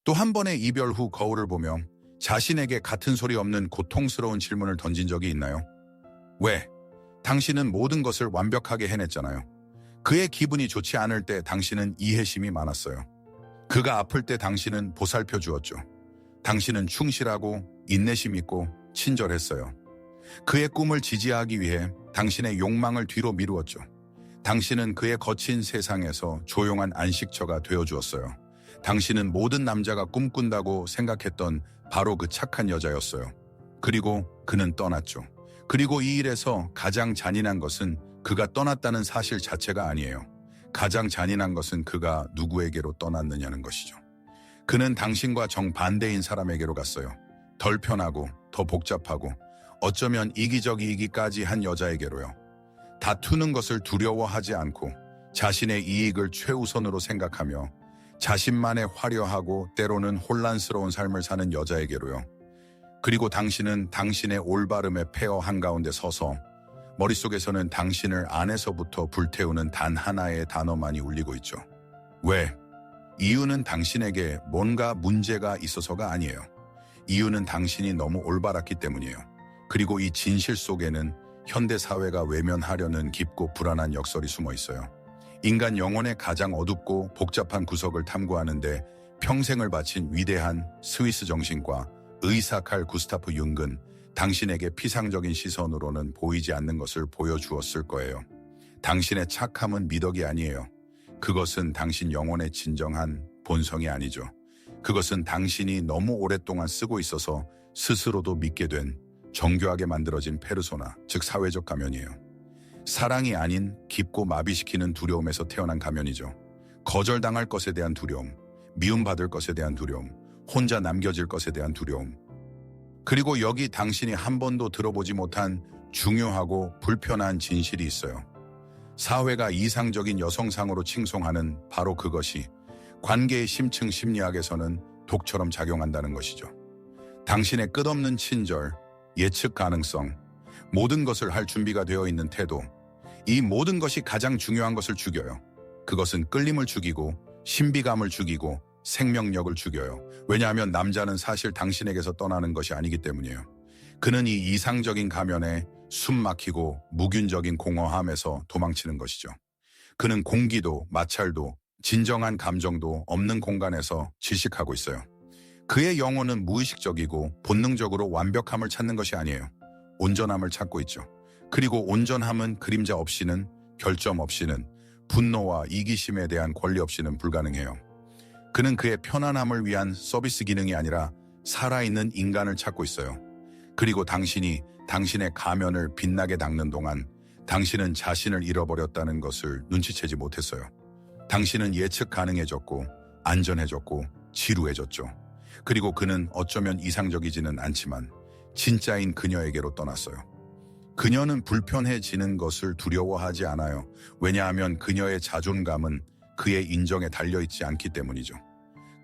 또 한 번의 이별 후 거울을 보며 자신에게 같은 소리 없는 고통스러운 질문을 던진 적이 있나요? 왜? 당신은 모든 것을 완벽하게 해냈잖아요. 그의 기분이 좋지 않을 때 당신은 이해심이 많았어요. 그가 아플 때 당신은 보살펴 주었죠. 당신은 충실하고 인내심 있고 친절했어요. 그의 꿈을 지지하기 위해 당신의 욕망을 뒤로 미루었죠. 당신은 그의 거친 세상에서 조용한 안식처가 되어주었어요. 당신은 모든 남자가 꿈꾼다고 생각했던 바로 그 착한 여자였어요. 그리고 그는 떠났죠. 그리고 이 일에서 가장 잔인한 것은 그가 떠났다는 사실 자체가 아니에요. 가장 잔인한 것은 그가 누구에게로 떠났느냐는 것이죠. 그는 당신과 정반대인 사람에게로 갔어요. 덜 편하고 더 복잡하고 어쩌면 이기적이기까지 한 여자에게로요. 다투는 것을 두려워하지 않고 자신의 이익을 최우선으로 생각하며 자신만의 화려하고 때로는 혼란스러운 삶을 사는 여자에게로요. 그리고 당신은 당신의 올바름의 폐허 한가운데 서서 머릿속에서는 당신을 안에서부터 불태우는 단 하나의 단어만이 울리고 있죠. 왜? 이유는 당신에게 뭔가 문제가 있어서가 아니에요. 이유는 당신이 너무 올바랐기 때문이에요. 그리고 이 진실 속에는 현대 사회가 외면하려는 깊고 불안한 역설이 숨어 있어요. 인간 영혼의 가장 어둡고 복잡한 구석을 탐구하는데 평생을 바친 위대한 스위스 정신과 의사 칼 구스타프 융은 당신에게 피상적인 시선으로는 보이지 않는 것을 보여주었을 거예요. 당신의 착함은 미덕이 아니에요. 그것은 당신 영혼의 진정한 본성이 아니죠. 그것은 당신이 너무 오랫동안 쓰고 있어서 스스로도 믿게 된 정교하게 만들어진 페르소나, 즉 사회적 가면이에요. 사랑이 아닌 깊고 마비시키는 두려움에서 태어난 가면이죠. 거절당할 것에 대한 두려움, 미움받을 것에 대한 두려움, 혼자 남겨질 것에 대한 두려움. 그리고 여기 당신이 한 번도 들어보지 못한 중요하고 불편한 진실이 있어요. 사회가 이상적인 여성상으로 칭송하는 바로 그것이 관계의 심층 심리학에서는 독처럼 작용한다는 것이죠. 당신의 끝없는 친절, 예측 가능성, 모든 것을 할 준비가 되어 있는 태도, 이 모든 것이 가장 중요한 것을 죽여요. 그것은 끌림을 죽이고 신비감을 죽이고 생명력을 죽여요. 왜냐하면 남자는 사실 당신에게서 떠나는 것이 아니기 때문이에요. 그는 이 이상적인 가면에 숨막히고 무균적인 공허함에서 도망치는 것이죠. 그는 공기도 마찰도 진정한 감정도 없는 공간에서 질식하고 있어요. 그의 영혼은 무의식적이고 본능적으로 완벽함을 찾는 것이 아니에요. 온전함을 찾고 있죠. 그리고 온전함은 그림자 없이는, 결점 없이는, 분노와 이기심에 대한 권리 없이는 불가능해요. 그는 그의 편안함을 위한 서비스 기능이 아니라 살아있는 인간을 찾고 있어요. 그리고 당신이 당신의 가면을 빛나게 닦는 동안 당신은 자신을 잃어버렸다는 것을 눈치채지 못했어요. 당신은 예측 가능해졌고 안전해졌고 지루해졌죠. 그리고 그는 어쩌면 이상적이지는 않지만 진짜인 그녀에게로 떠났어요. 그녀는 불편해지는 것을 두려워하지 않아요. 왜냐하면 그녀의 자존감은 그의 인정에 달려있지 않기 때문이죠.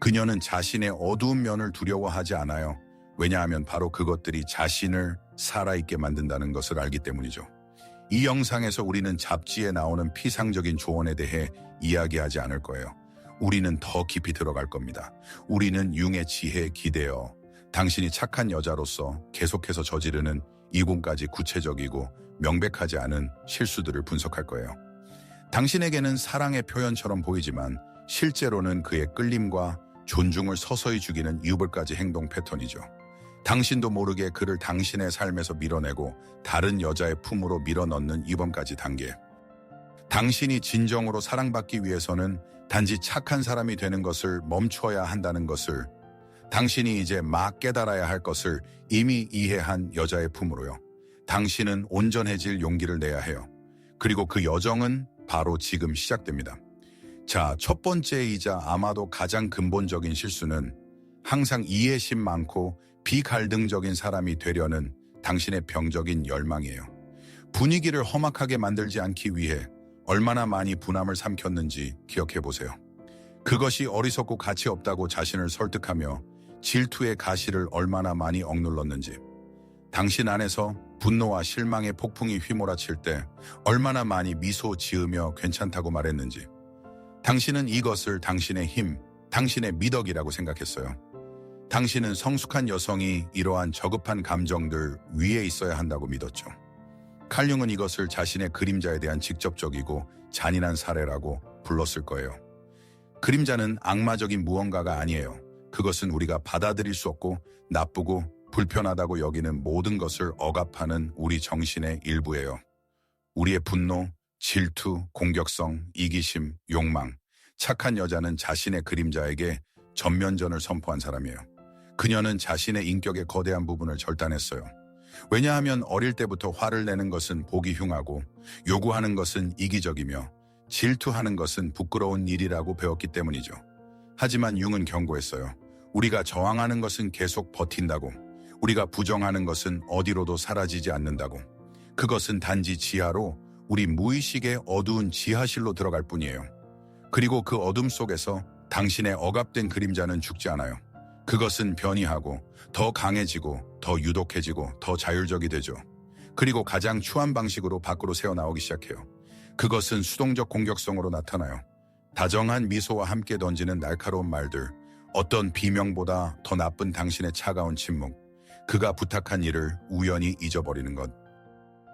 그녀는 자신의 어두운 면을 두려워하지 않아요. 왜냐하면 바로 그것들이 자신을 살아있게 만든다는 것을 알기 때문이죠. 이 영상에서 우리는 잡지에 나오는 피상적인 조언에 대해 이야기하지 않을 거예요. 우리는 더 깊이 들어갈 겁니다. 우리는 융의 지혜에 기대어 당신이 착한 여자로서 계속해서 저지르는 이공까지 구체적이고 명백하지 않은 실수들을 분석할 거예요. 당신에게는 사랑의 표현처럼 보이지만 실제로는 그의 끌림과 존중을 서서히 죽이는 유불까지 행동 패턴이죠. 당신도 모르게 그를 당신의 삶에서 밀어내고 다른 여자의 품으로 밀어넣는 이번까지 단계. 당신이 진정으로 사랑받기 위해서는 단지 착한 사람이 되는 것을 멈춰야 한다는 것을, 당신이 이제 막 깨달아야 할 것을 이미 이해한 여자의 품으로요. 당신은 온전해질 용기를 내야 해요. 그리고 그 여정은 바로 지금 시작됩니다. 자, 첫 번째이자 아마도 가장 근본적인 실수는 항상 이해심 많고 비갈등적인 사람이 되려는 당신의 병적인 열망이에요. 분위기를 험악하게 만들지 않기 위해 얼마나 많이 분함을 삼켰는지 기억해 보세요. 그것이 어리석고 가치 없다고 자신을 설득하며 질투의 가시를 얼마나 많이 억눌렀는지, 당신 안에서 분노와 실망의 폭풍이 휘몰아칠 때 얼마나 많이 미소 지으며 괜찮다고 말했는지, 당신은 이것을 당신의 힘, 당신의 미덕이라고 생각했어요. 당신은 성숙한 여성이 이러한 저급한 감정들 위에 있어야 한다고 믿었죠. 칼 융은 이것을 자신의 그림자에 대한 직접적이고 잔인한 사례라고 불렀을 거예요. 그림자는 악마적인 무언가가 아니에요. 그것은 우리가 받아들일 수 없고 나쁘고 불편하다고 여기는 모든 것을 억압하는 우리 정신의 일부예요. 우리의 분노, 질투, 공격성, 이기심, 욕망. 착한 여자는 자신의 그림자에게 전면전을 선포한 사람이에요. 그녀는 자신의 인격의 거대한 부분을 절단했어요. 왜냐하면 어릴 때부터 화를 내는 것은 보기 흉하고 요구하는 것은 이기적이며 질투하는 것은 부끄러운 일이라고 배웠기 때문이죠. 하지만 융은 경고했어요. 우리가 저항하는 것은 계속 버틴다고. 우리가 부정하는 것은 어디로도 사라지지 않는다고. 그것은 단지 지하로 우리 무의식의 어두운 지하실로 들어갈 뿐이에요. 그리고 그 어둠 속에서 당신의 억압된 그림자는 죽지 않아요. 그것은 변이하고 더 강해지고 더 유독해지고 더 자율적이 되죠. 그리고 가장 추한 방식으로 밖으로 새어나오기 시작해요. 그것은 수동적 공격성으로 나타나요. 다정한 미소와 함께 던지는 날카로운 말들, 어떤 비명보다 더 나쁜 당신의 차가운 침묵, 그가 부탁한 일을 우연히 잊어버리는 것.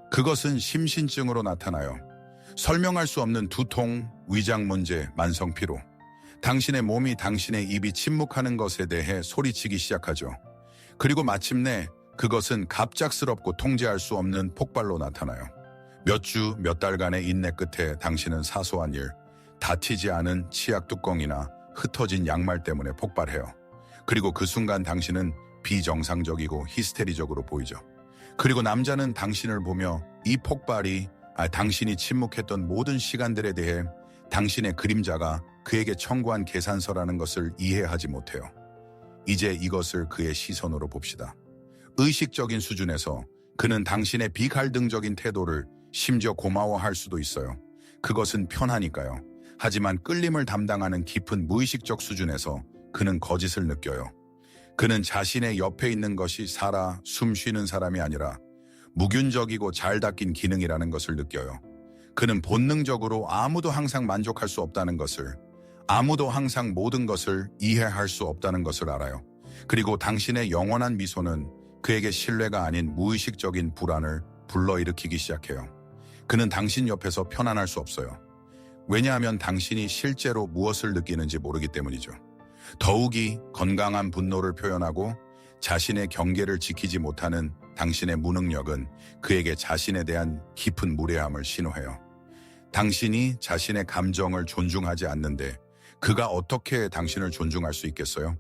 그것은 심신증으로 나타나요. 설명할 수 없는 두통, 위장 문제, 만성 피로. 당신의 몸이 당신의 입이 침묵하는 것에 대해 소리치기 시작하죠. 그리고 마침내 그것은 갑작스럽고 통제할 수 없는 폭발로 나타나요. 몇 주, 몇 달간의 인내 끝에 당신은 사소한 일, 다치지 않은 치약 뚜껑이나 흩어진 양말 때문에 폭발해요. 그리고 그 순간 당신은 비정상적이고 히스테리적으로 보이죠. 그리고 남자는 당신을 보며 이 폭발이 당신이 침묵했던 모든 시간들에 대해 당신의 그림자가 그에게 청구한 계산서라는 것을 이해하지 못해요. 이제 이것을 그의 시선으로 봅시다. 의식적인 수준에서 그는 당신의 비갈등적인 태도를 심지어 고마워할 수도 있어요. 그것은 편하니까요. 하지만 끌림을 담당하는 깊은 무의식적 수준에서 그는 거짓을 느껴요. 그는 자신의 옆에 있는 것이 살아 숨 쉬는 사람이 아니라 무균적이고 잘 닦인 기능이라는 것을 느껴요. 그는 본능적으로 아무도 항상 만족할 수 없다는 것을, 아무도 항상 모든 것을 이해할 수 없다는 것을 알아요. 그리고 당신의 영원한 미소는 그에게 신뢰가 아닌 무의식적인 불안을 불러일으키기 시작해요. 그는 당신 옆에서 편안할 수 없어요. 왜냐하면 당신이 실제로 무엇을 느끼는지 모르기 때문이죠. 더욱이 건강한 분노를 표현하고 자신의 경계를 지키지 못하는 당신의 무능력은 그에게 자신에 대한 깊은 무례함을 신호해요. 당신이 자신의 감정을 존중하지 않는데 그가 어떻게 당신을 존중할 수 있겠어요?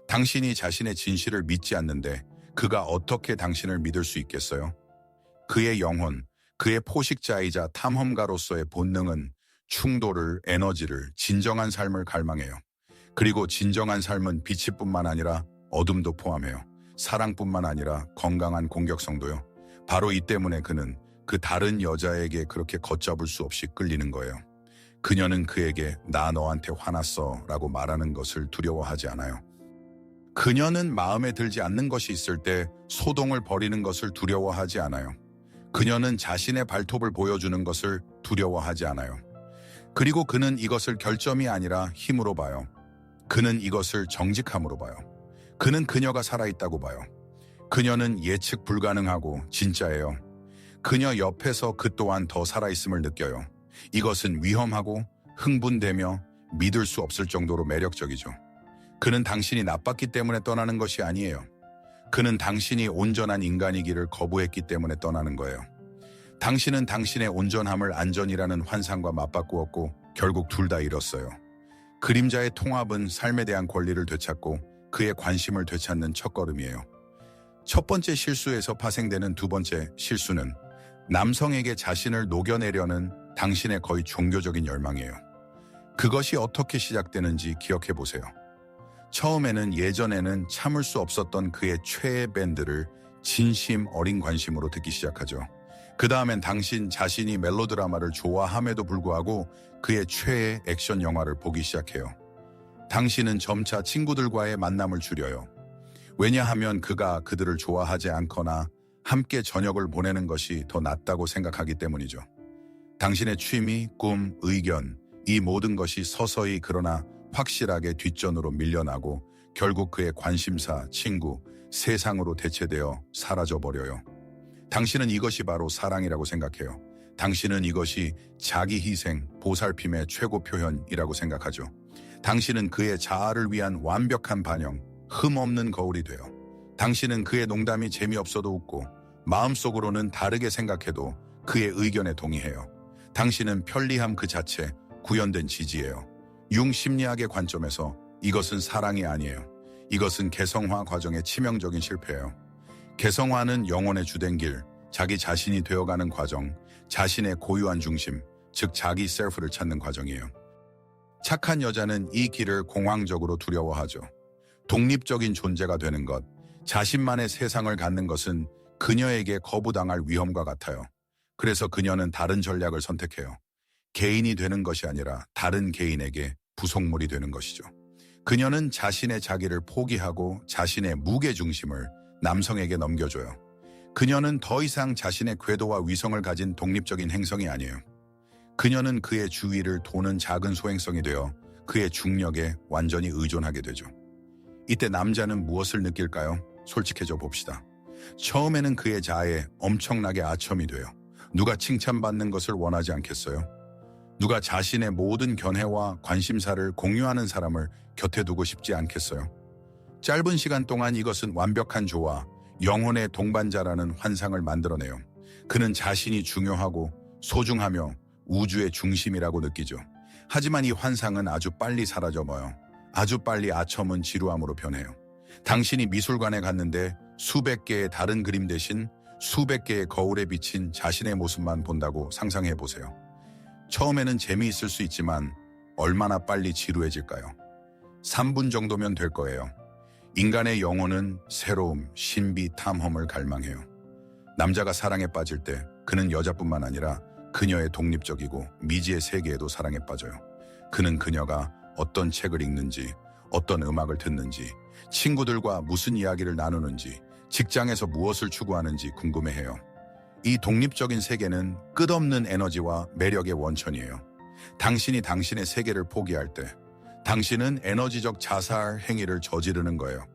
당신이 자신의 진실을 믿지 않는데 그가 어떻게 당신을 믿을 수 있겠어요? 그의 영혼, 그의 포식자이자 탐험가로서의 본능은 충돌을, 에너지를, 진정한 삶을 갈망해요. 그리고 진정한 삶은 빛뿐만 아니라 어둠도 포함해요. 사랑뿐만 아니라 건강한 공격성도요. 바로 이 때문에 그는 그 다른 여자에게 그렇게 걷잡을 수 없이 끌리는 거예요. 그녀는 그에게 나 너한테 화났어 라고 말하는 것을 두려워하지 않아요. 그녀는 마음에 들지 않는 것이 있을 때 소동을 벌이는 것을 두려워하지 않아요. 그녀는 자신의 발톱을 보여주는 것을 두려워하지 않아요. 그리고 그는 이것을 결점이 아니라 힘으로 봐요. 그는 이것을 정직함으로 봐요. 그는 그녀가 살아있다고 봐요. 그녀는 예측 불가능하고 진짜예요. 그녀 옆에서 그 또한 더 살아있음을 느껴요. 이것은 위험하고 흥분되며 믿을 수 없을 정도로 매력적이죠. 그는 당신이 나빴기 때문에 떠나는 것이 아니에요. 그는 당신이 온전한 인간이기를 거부했기 때문에 떠나는 거예요. 당신은 당신의 온전함을 안전이라는 환상과 맞바꾸었고 결국 둘 다 잃었어요. 그림자의 통합은 삶에 대한 권리를 되찾고 그의 관심을 되찾는 첫걸음이에요. 첫 번째 실수에서 파생되는 두 번째 실수는 남성에게 자신을 녹여내려는 당신의 거의 종교적인 열망이에요. 그것이 어떻게 시작되는지 기억해 보세요. 처음에는 예전에는 참을 수 없었던 그의 최애 밴드를 진심 어린 관심으로 듣기 시작하죠. 그 다음엔 당신 자신이 멜로드라마를 좋아함에도 불구하고 그의 최애 액션 영화를 보기 시작해요. 당신은 점차 친구들과의 만남을 줄여요. 왜냐하면 그가 그들을 좋아하지 않거나 함께 저녁을 보내는 것이 더 낫다고 생각하기 때문이죠. 당신의 취미, 꿈, 의견, 이 모든 것이 서서히 그러나 확실하게 뒷전으로 밀려나고 결국 그의 관심사, 친구, 세상으로 대체되어 사라져버려요. 당신은 이것이 바로 사랑이라고 생각해요. 당신은 이것이 자기 희생, 보살핌의 최고 표현이라고 생각하죠. 당신은 그의 자아를 위한 완벽한 반영, 흠없는 거울이 돼요. 당신은 그의 농담이 재미없어도 웃고 마음속으로는 다르게 생각해도 그의 의견에 동의해요. 당신은 편리함 그 자체, 구현된 지지예요. 융 심리학의 관점에서 이것은 사랑이 아니에요. 이것은 개성화 과정의 치명적인 실패예요. 개성화는 영혼의 주된 길, 자기 자신이 되어가는 과정, 자신의 고유한 중심, 즉 자기 셀프를 찾는 과정이에요. 착한 여자는 이 길을 공황적으로 두려워하죠. 독립적인 존재가 되는 것, 자신만의 세상을 갖는 것은 그녀에게 거부당할 위험과 같아요. 그래서 그녀는 다른 전략을 선택해요. 개인이 되는 것이 아니라 다른 개인에게 부속물이 되는 것이죠. 그녀는 자신의 자기를 포기하고 자신의 무게중심을 남성에게 넘겨줘요. 그녀는 더 이상 자신의 궤도와 위성을 가진 독립적인 행성이 아니에요. 그녀는 그의 주위를 도는 작은 소행성이 되어 그의 중력에 완전히 의존하게 되죠. 이때 남자는 무엇을 느낄까요? 솔직해져 봅시다. 처음에는 그의 자아에 엄청나게 아첨이 돼요. 누가 칭찬받는 것을 원하지 않겠어요? 누가 자신의 모든 견해와 관심사를 공유하는 사람을 곁에 두고 싶지 않겠어요? 짧은 시간 동안 이것은 완벽한 조화, 영혼의 동반자라는 환상을 만들어내요. 그는 자신이 중요하고 소중하며 우주의 중심이라고 느끼죠. 하지만 이 환상은 아주 빨리 사라져버려요. 아주 빨리 아첨은 지루함으로 변해요. 당신이 미술관에 갔는데 수백 개의 다른 그림 대신 수백 개의 거울에 비친 자신의 모습만 본다고 상상해 보세요. 처음에는 재미있을 수 있지만 얼마나 빨리 지루해질까요? 3분 정도면 될 거예요. 인간의 영혼은 새로움, 신비, 탐험을 갈망해요. 남자가 사랑에 빠질 때 그는 여자뿐만 아니라 그녀의 독립적이고 미지의 세계에도 사랑에 빠져요. 그는 그녀가 어떤 책을 읽는지, 어떤 음악을 듣는지, 친구들과 무슨 이야기를 나누는지, 직장에서 무엇을 추구하는지 궁금해해요. 이 독립적인 세계는 끝없는 에너지와 매력의 원천이에요. 당신이 당신의 세계를 포기할 때 당신은 에너지적 자살 행위를 저지르는 거예요.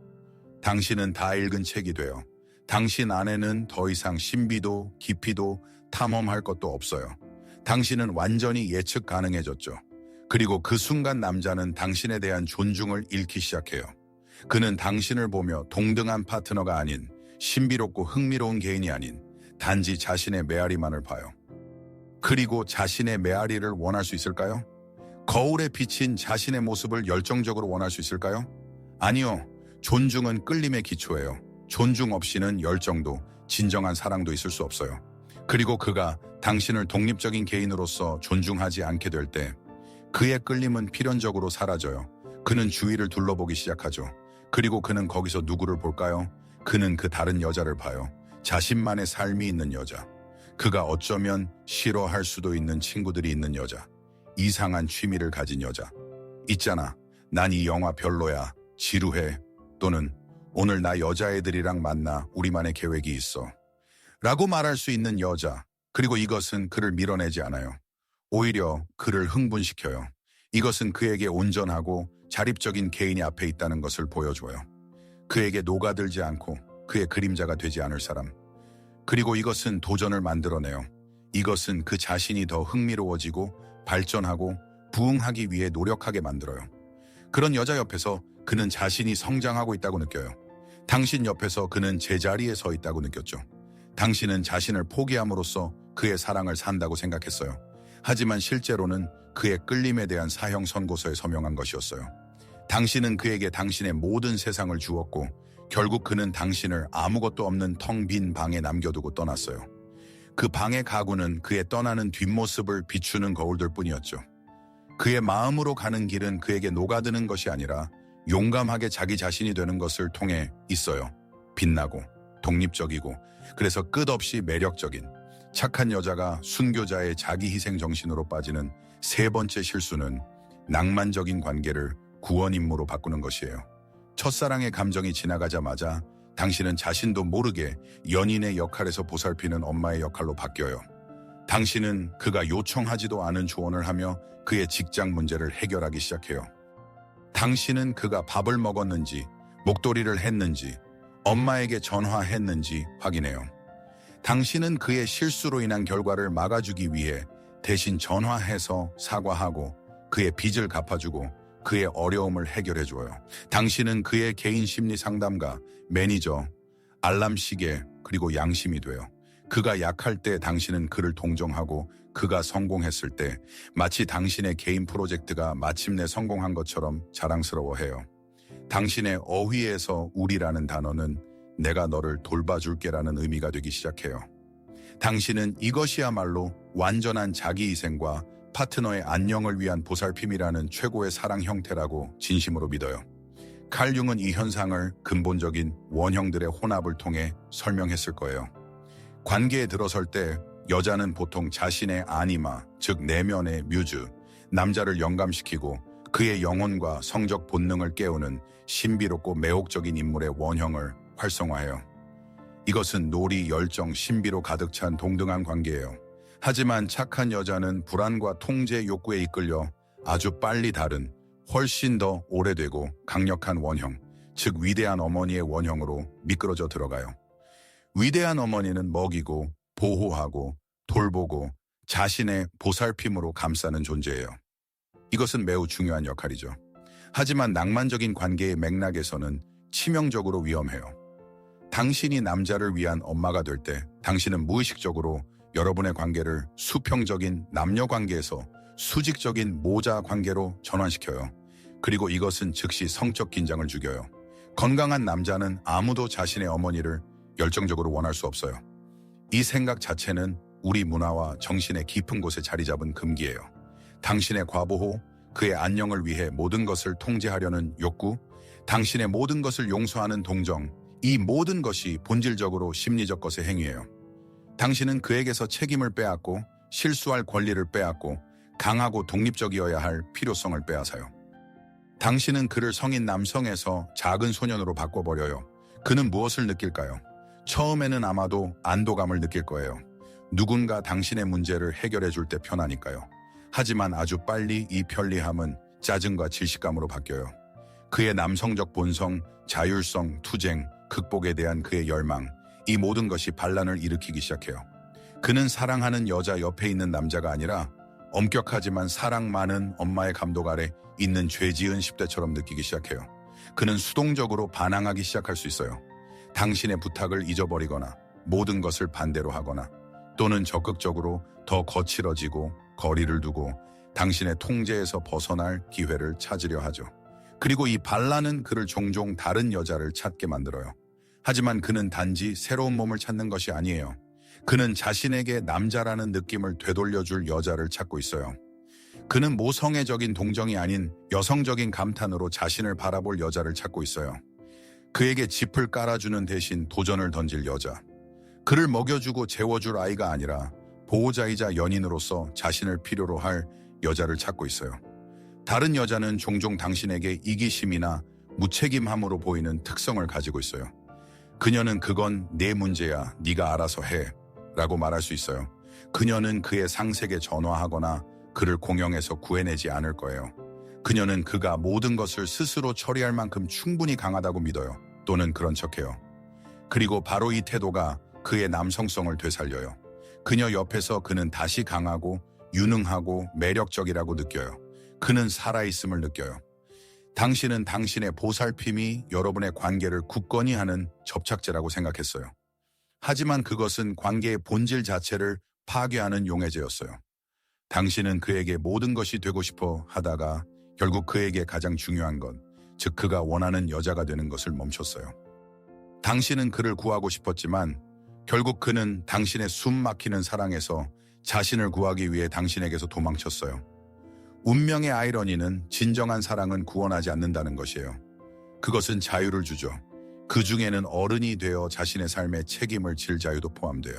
당신은 다 읽은 책이 돼요. 당신 안에는 더 이상 신비도 깊이도 탐험할 것도 없어요. 당신은 완전히 예측 가능해졌죠. 그리고 그 순간 남자는 당신에 대한 존중을 잃기 시작해요. 그는 당신을 보며 동등한 파트너가 아닌 신비롭고 흥미로운 개인이 아닌 단지 자신의 메아리만을 봐요. 그리고 자신의 메아리를 원할 수 있을까요? 거울에 비친 자신의 모습을 열정적으로 원할 수 있을까요? 아니요. 존중은 끌림의 기초예요. 존중 없이는 열정도 진정한 사랑도 있을 수 없어요. 그리고 그가 당신을 독립적인 개인으로서 존중하지 않게 될 때 그의 끌림은 필연적으로 사라져요. 그는 주위를 둘러보기 시작하죠. 그리고 그는 거기서 누구를 볼까요? 그는 그 다른 여자를 봐요. 자신만의 삶이 있는 여자. 그가 어쩌면 싫어할 수도 있는 친구들이 있는 여자. 이상한 취미를 가진 여자. 있잖아. 난 이 영화 별로야. 지루해. 또는 오늘 나 여자애들이랑 만나. 우리만의 계획이 있어. 라고 말할 수 있는 여자. 그리고 이것은 그를 밀어내지 않아요. 오히려 그를 흥분시켜요. 이것은 그에게 온전하고 자립적인 개인이 앞에 있다는 것을 보여줘요. 그에게 녹아들지 않고 그의 그림자가 되지 않을 사람. 그리고 이것은 도전을 만들어내요. 이것은 그 자신이 더 흥미로워지고 발전하고 부응하기 위해 노력하게 만들어요. 그런 여자 옆에서 그는 자신이 성장하고 있다고 느껴요. 당신 옆에서 그는 제자리에 서 있다고 느꼈죠. 당신은 자신을 포기함으로써 그의 사랑을 산다고 생각했어요. 하지만 실제로는 그의 끌림에 대한 사형 선고서에 서명한 것이었어요. 당신은 그에게 당신의 모든 세상을 주었고 결국 그는 당신을 아무것도 없는 텅 빈 방에 남겨두고 떠났어요. 그 방의 가구는 그의 떠나는 뒷모습을 비추는 거울들 뿐이었죠. 그의 마음으로 가는 길은 그에게 녹아드는 것이 아니라 용감하게 자기 자신이 되는 것을 통해 있어요. 빛나고 독립적이고 그래서 끝없이 매력적인 착한 여자가 순교자의 자기 희생 정신으로 빠지는 세 번째 실수는 낭만적인 관계를 구원 임무로 바꾸는 것이에요. 첫사랑의 감정이 지나가자마자 당신은 자신도 모르게 연인의 역할에서 보살피는 엄마의 역할로 바뀌어요. 당신은 그가 요청하지도 않은 조언을 하며 그의 직장 문제를 해결하기 시작해요. 당신은 그가 밥을 먹었는지, 목도리를 했는지, 엄마에게 전화했는지 확인해요. 당신은 그의 실수로 인한 결과를 막아주기 위해 대신 전화해서 사과하고 그의 빚을 갚아주고 그의 어려움을 해결해줘요. 당신은 그의 개인 심리 상담가, 매니저, 알람 시계, 그리고 양심이 돼요. 그가 약할 때 당신은 그를 동정하고 그가 성공했을 때 마치 당신의 개인 프로젝트가 마침내 성공한 것처럼 자랑스러워해요. 당신의 어휘에서 우리라는 단어는 내가 너를 돌봐줄게라는 의미가 되기 시작해요. 당신은 이것이야말로 완전한 자기희생과 파트너의 안녕을 위한 보살핌이라는 최고의 사랑 형태라고 진심으로 믿어요. 칼 융은 이 현상을 근본적인 원형들의 혼합을 통해 설명했을 거예요. 관계에 들어설 때 여자는 보통 자신의 아니마, 즉 내면의 뮤즈, 남자를 영감시키고 그의 영혼과 성적 본능을 깨우는 신비롭고 매혹적인 인물의 원형을 활성화해요. 이것은 놀이, 열정, 신비로 가득 찬 동등한 관계예요. 하지만 착한 여자는 불안과 통제 욕구에 이끌려 아주 빨리 다른, 훨씬 더 오래되고 강력한 원형, 즉 위대한 어머니의 원형으로 미끄러져 들어가요. 위대한 어머니는 먹이고 보호하고 돌보고 자신의 보살핌으로 감싸는 존재예요. 이것은 매우 중요한 역할이죠. 하지만 낭만적인 관계의 맥락에서는 치명적으로 위험해요. 당신이 남자를 위한 엄마가 될 때 당신은 무의식적으로 여러분의 관계를 수평적인 남녀 관계에서 수직적인 모자 관계로 전환시켜요. 그리고 이것은 즉시 성적 긴장을 죽여요. 건강한 남자는 아무도 자신의 어머니를 열정적으로 원할 수 없어요. 이 생각 자체는 우리 문화와 정신의 깊은 곳에 자리 잡은 금기예요. 당신의 과보호, 그의 안녕을 위해 모든 것을 통제하려는 욕구, 당신의 모든 것을 용서하는 동정, 이 모든 것이 본질적으로 심리적 것의 행위예요. 당신은 그에게서 책임을 빼앗고 실수할 권리를 빼앗고 강하고 독립적이어야 할 필요성을 빼앗아요. 당신은 그를 성인 남성에서 작은 소년으로 바꿔버려요. 그는 무엇을 느낄까요? 처음에는 아마도 안도감을 느낄 거예요. 누군가 당신의 문제를 해결해 줄 때 편하니까요. 하지만 아주 빨리 이 편리함은 짜증과 질식감으로 바뀌어요. 그의 남성적 본성, 자율성, 투쟁, 극복에 대한 그의 열망, 이 모든 것이 반란을 일으키기 시작해요. 그는 사랑하는 여자 옆에 있는 남자가 아니라 엄격하지만 사랑 많은 엄마의 감독 아래 있는 죄 지은 10대처럼 느끼기 시작해요. 그는 수동적으로 반항하기 시작할 수 있어요. 당신의 부탁을 잊어버리거나 모든 것을 반대로 하거나 또는 적극적으로 더 거칠어지고 거리를 두고 당신의 통제에서 벗어날 기회를 찾으려 하죠. 그리고 이 반란은 그를 종종 다른 여자를 찾게 만들어요. 하지만 그는 단지 새로운 몸을 찾는 것이 아니에요. 그는 자신에게 남자라는 느낌을 되돌려줄 여자를 찾고 있어요. 그는 모성애적인 동정이 아닌 여성적인 감탄으로 자신을 바라볼 여자를 찾고 있어요. 그에게 짚을 깔아주는 대신 도전을 던질 여자. 그를 먹여주고 재워줄 아이가 아니라 보호자이자 연인으로서 자신을 필요로 할 여자를 찾고 있어요. 다른 여자는 종종 당신에게 이기심이나 무책임함으로 보이는 특성을 가지고 있어요. 그녀는 그건 내 문제야, 네가 알아서 해 라고 말할 수 있어요. 그녀는 그의 상색에 전화하거나 그를 공영에서 구해내지 않을 거예요. 그녀는 그가 모든 것을 스스로 처리할 만큼 충분히 강하다고 믿어요. 또는 그런 척해요. 그리고 바로 이 태도가 그의 남성성을 되살려요. 그녀 옆에서 그는 다시 강하고 유능하고 매력적이라고 느껴요. 그는 살아있음을 느껴요. 당신은 당신의 보살핌이 여러분의 관계를 굳건히 하는 접착제라고 생각했어요. 하지만 그것은 관계의 본질 자체를 파괴하는 용해제였어요. 당신은 그에게 모든 것이 되고 싶어 하다가 결국 그에게 가장 중요한 것, 즉 그가 원하는 여자가 되는 것을 멈췄어요. 당신은 그를 구하고 싶었지만 결국 그는 당신의 숨 막히는 사랑에서 자신을 구하기 위해 당신에게서 도망쳤어요. 운명의 아이러니는 진정한 사랑은 구원하지 않는다는 것이에요. 그것은 자유를 주죠. 그 중에는 어른이 되어 자신의 삶에 책임을 질 자유도 포함돼요.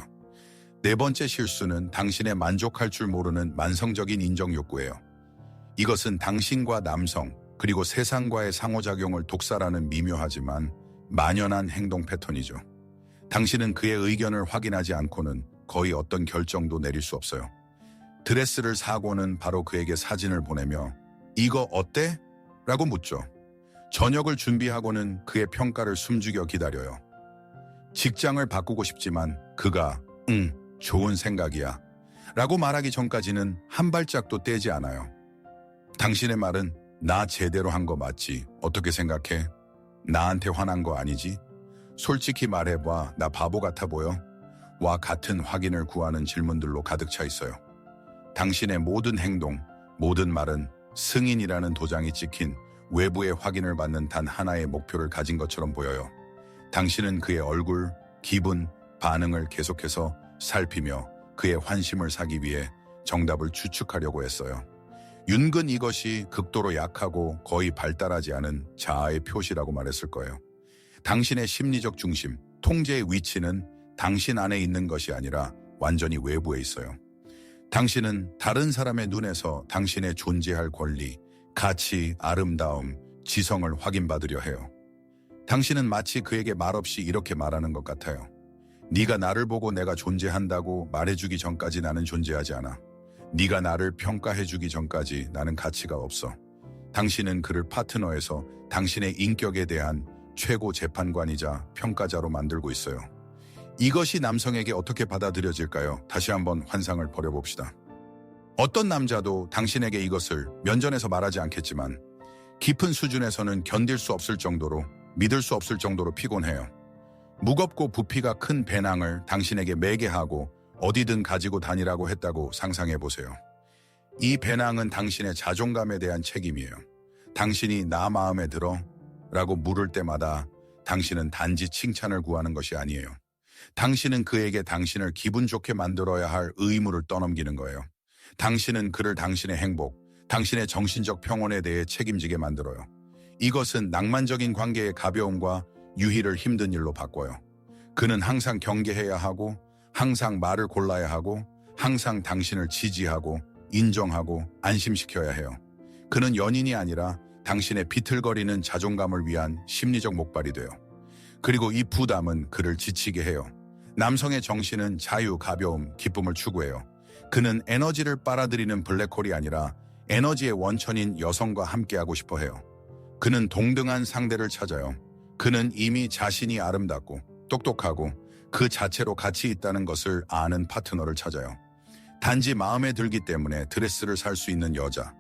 네 번째 실수는 당신의 만족할 줄 모르는 만성적인 인정 욕구예요. 이것은 당신과 남성, 그리고 세상과의 상호작용을 독살하는 미묘하지만 만연한 행동 패턴이죠. 당신은 그의 의견을 확인하지 않고는 거의 어떤 결정도 내릴 수 없어요. 드레스를 사고는 바로 그에게 사진을 보내며 이거 어때? 라고 묻죠. 저녁을 준비하고는 그의 평가를 숨죽여 기다려요. 직장을 바꾸고 싶지만 그가 응, 좋은 생각이야 라고 말하기 전까지는 한 발짝도 떼지 않아요. 당신의 말은 나 제대로 한 거 맞지? 어떻게 생각해? 나한테 화난 거 아니지? 솔직히 말해봐. 나 바보 같아 보여? 와 같은 확인을 구하는 질문들로 가득 차 있어요. 당신의 모든 행동, 모든 말은 승인이라는 도장이 찍힌 외부의 확인을 받는 단 하나의 목표를 가진 것처럼 보여요. 당신은 그의 얼굴, 기분, 반응을 계속해서 살피며 그의 환심을 사기 위해 정답을 추측하려고 했어요. 윤근 이것이 극도로 약하고 거의 발달하지 않은 자아의 표시라고 말했을 거예요. 당신의 심리적 중심, 통제의 위치는 당신 안에 있는 것이 아니라 완전히 외부에 있어요. 당신은 다른 사람의 눈에서 당신의 존재할 권리, 가치, 아름다움, 지성을 확인받으려 해요. 당신은 마치 그에게 말없이 이렇게 말하는 것 같아요. 네가 나를 보고 내가 존재한다고 말해주기 전까지 나는 존재하지 않아. 네가 나를 평가해주기 전까지 나는 가치가 없어. 당신은 그를 파트너에서 당신의 인격에 대한 최고 재판관이자 평가자로 만들고 있어요. 이것이 남성에게 어떻게 받아들여질까요? 다시 한번 환상을 벌여봅시다. 어떤 남자도 당신에게 이것을 면전에서 말하지 않겠지만 깊은 수준에서는 견딜 수 없을 정도로, 믿을 수 없을 정도로 피곤해요. 무겁고 부피가 큰 배낭을 당신에게 매게 하고 어디든 가지고 다니라고 했다고 상상해 보세요. 이 배낭은 당신의 자존감에 대한 책임이에요. 당신이 나 마음에 들어? 라고 물을 때마다 당신은 단지 칭찬을 구하는 것이 아니에요. 당신은 그에게 당신을 기분 좋게 만들어야 할 의무를 떠넘기는 거예요. 당신은 그를 당신의 행복, 당신의 정신적 평온에 대해 책임지게 만들어요. 이것은 낭만적인 관계의 가벼움과 유희를 힘든 일로 바꿔요. 그는 항상 경계해야 하고, 항상 말을 골라야 하고, 항상 당신을 지지하고, 인정하고, 안심시켜야 해요. 그는 연인이 아니라 당신의 비틀거리는 자존감을 위한 심리적 목발이 돼요. 그리고 이 부담은 그를 지치게 해요. 남성의 정신은 자유, 가벼움, 기쁨을 추구해요. 그는 에너지를 빨아들이는 블랙홀이 아니라 에너지의 원천인 여성과 함께하고 싶어 해요. 그는 동등한 상대를 찾아요. 그는 이미 자신이 아름답고 똑똑하고 그 자체로 가치 있다는 것을 아는 파트너를 찾아요. 단지 마음에 들기 때문에 드레스를 살 수 있는 여자.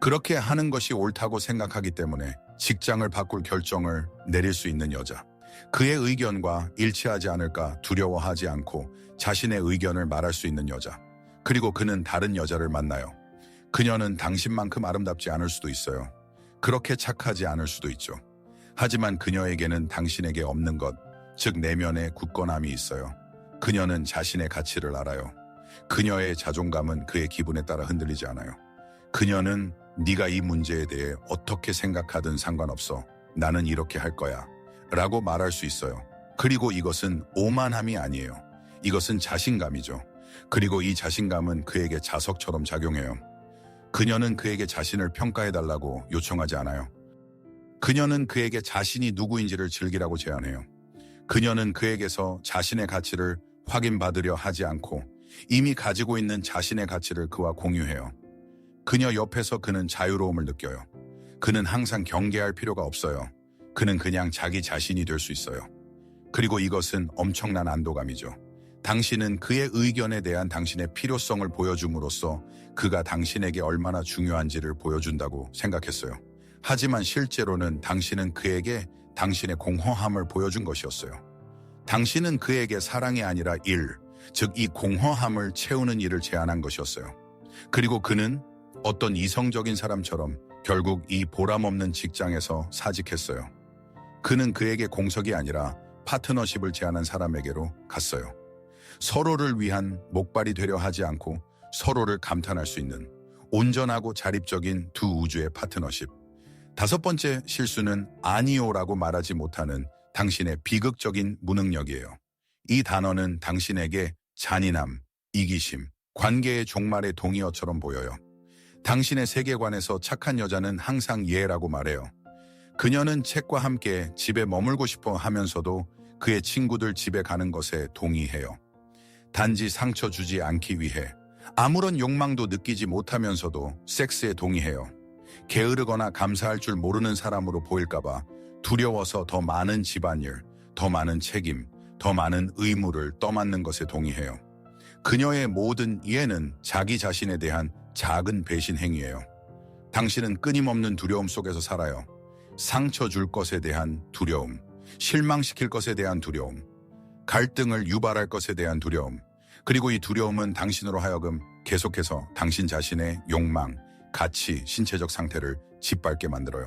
그렇게 하는 것이 옳다고 생각하기 때문에 직장을 바꿀 결정을 내릴 수 있는 여자. 그의 의견과 일치하지 않을까 두려워하지 않고 자신의 의견을 말할 수 있는 여자. 그리고 그는 다른 여자를 만나요. 그녀는 당신만큼 아름답지 않을 수도 있어요. 그렇게 착하지 않을 수도 있죠. 하지만 그녀에게는 당신에게 없는 것, 즉 내면의 굳건함이 있어요. 그녀는 자신의 가치를 알아요. 그녀의 자존감은 그의 기분에 따라 흔들리지 않아요. 그녀는 네가 이 문제에 대해 어떻게 생각하든 상관없어. 나는 이렇게 할 거야. 라고 말할 수 있어요. 그리고 이것은 오만함이 아니에요. 이것은 자신감이죠. 그리고 이 자신감은 그에게 자석처럼 작용해요. 그녀는 그에게 자신을 평가해달라고 요청하지 않아요. 그녀는 그에게 자신이 누구인지를 즐기라고 제안해요. 그녀는 그에게서 자신의 가치를 확인받으려 하지 않고 이미 가지고 있는 자신의 가치를 그와 공유해요. 그녀 옆에서 그는 자유로움을 느껴요. 그는 항상 경계할 필요가 없어요. 그는 그냥 자기 자신이 될 수 있어요. 그리고 이것은 엄청난 안도감이죠. 당신은 그의 의견에 대한 당신의 필요성을 보여줌으로써 그가 당신에게 얼마나 중요한지를 보여준다고 생각했어요. 하지만 실제로는 당신은 그에게 당신의 공허함을 보여준 것이었어요. 당신은 그에게 사랑이 아니라 일, 즉 이 공허함을 채우는 일을 제안한 것이었어요. 그리고 그는 어떤 이성적인 사람처럼 결국 이 보람없는 직장에서 사직했어요. 그는 그에게 공석이 아니라 파트너십을 제안한 사람에게로 갔어요. 서로를 위한 목발이 되려 하지 않고 서로를 감탄할 수 있는 온전하고 자립적인 두 우주의 파트너십. 다섯 번째 실수는 아니오라고 말하지 못하는 당신의 비극적인 무능력이에요. 이 단어는 당신에게 잔인함, 이기심, 관계의 종말의 동의어처럼 보여요. 당신의 세계관에서 착한 여자는 항상 예라고 말해요. 그녀는 책과 함께 집에 머물고 싶어 하면서도 그의 친구들 집에 가는 것에 동의해요. 단지 상처 주지 않기 위해 아무런 욕망도 느끼지 못하면서도 섹스에 동의해요. 게으르거나 감사할 줄 모르는 사람으로 보일까봐 두려워서 더 많은 집안일, 더 많은 책임, 더 많은 의무를 떠맡는 것에 동의해요. 그녀의 모든 이해는 자기 자신에 대한 작은 배신 행위예요. 당신은 끊임없는 두려움 속에서 살아요. 상처 줄 것에 대한 두려움, 실망시킬 것에 대한 두려움, 갈등을 유발할 것에 대한 두려움, 그리고 이 두려움은 당신으로 하여금 계속해서 당신 자신의 욕망, 가치, 신체적 상태를 짓밟게 만들어요.